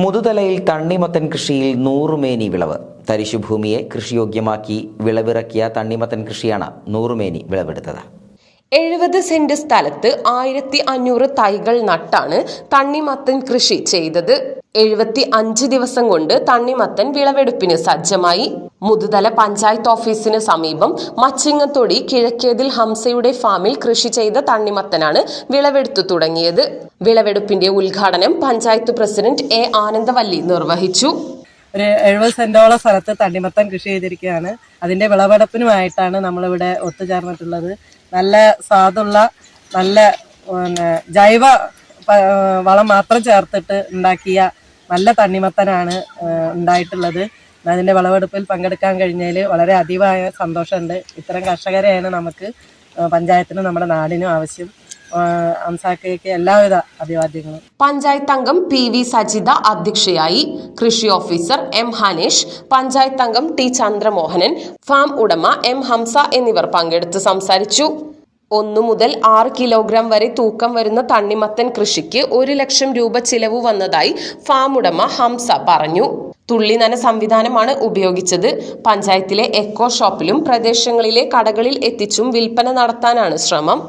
മുതുതലയിൽ തണ്ണിമത്തൻ കൃഷിയിൽ 100 മേനി വിളവ്. തരിശുഭൂമിയെ കൃഷിയോഗ്യമാക്കി വിളവിറക്കിയ തണ്ണിമത്തൻ കൃഷിയാണ് 100 മേനി വിളവെടുത്തത്. 70 സെന്റ് സ്ഥലത്ത് 1500 തൈകൾ നട്ടാണ് തണ്ണിമത്തൻ കൃഷി ചെയ്തത്. 75 ദിവസം കൊണ്ട് തണ്ണിമത്തൻ വിളവെടുപ്പിന് സജ്ജമായി. മുതുതല പഞ്ചായത്ത് ഓഫീസിന് സമീപം മച്ചിങ്ങത്തൊടി കിഴക്കേതിൽ ഹംസയുടെ ഫാമിൽ കൃഷി ചെയ്ത തണ്ണിമത്തനാണ് വിളവെടുത്തു തുടങ്ങിയത്. വിളവെടുപ്പിന്റെ ഉദ്ഘാടനം പഞ്ചായത്ത് പ്രസിഡന്റ് എ ആനന്ദവല്ലി നിർവഹിച്ചു. ഒരു 70 സെന്റോളം സ്ഥലത്ത് തണ്ണിമത്തൻ കൃഷി ചെയ്തിരിക്കുകയാണ്. അതിന്റെ വിളവെടുപ്പിനുമായിട്ടാണ് നമ്മളിവിടെ ഒത്തുചേർന്നിട്ടുള്ളത്. നല്ല സ്വാദുള്ള നല്ല ജൈവ വളം മാത്രം ചേർത്തിട്ട് ഉണ്ടാക്കിയ നല്ല തണ്ണിമത്തനാണ് ഉണ്ടായിട്ടുള്ളത്. അതിൻ്റെ വിളവെടുപ്പിൽ പങ്കെടുക്കാൻ കഴിഞ്ഞതിൽ വളരെ അതീവമായ സന്തോഷമുണ്ട്. ഇത്തരം കർഷകരെയാണ് നമുക്ക് പഞ്ചായത്തിനും നമ്മുടെ നാടിനും ആവശ്യം. അംസാക്കയ്ക്ക് എല്ലാവിധ അഭിവാദ്യങ്ങളും. പഞ്ചായത്ത് അംഗം PV സജിത അധ്യക്ഷയായി. കൃഷി ഓഫീസർ M ഹനേഷ്, പഞ്ചായത്ത് അംഗം T ചന്ദ്രമോഹനൻ, ഫാം ഉടമ M ഹംസ എന്നിവർ പങ്കെടുത്ത് സംസാരിച്ചു. 1 മുതൽ 6 കിലോഗ്രാം വരെ തൂക്കം വരുന്ന തണ്ണിമത്തൻ കൃഷിക്ക് 1 ലക്ഷം രൂപ ചിലവ് വന്നതായി ഫാം ഉടമ ഹംസ പറഞ്ഞു. തുള്ളിനന സംവിധാനമാണ് ഉപയോഗിച്ചത്. പഞ്ചായത്തിലെ എക്കോ ഷോപ്പിലും പ്രദേശങ്ങളിലെ കടകളിൽ എത്തിച്ചും വിൽപ്പന നടത്താനാണ് ശ്രമം.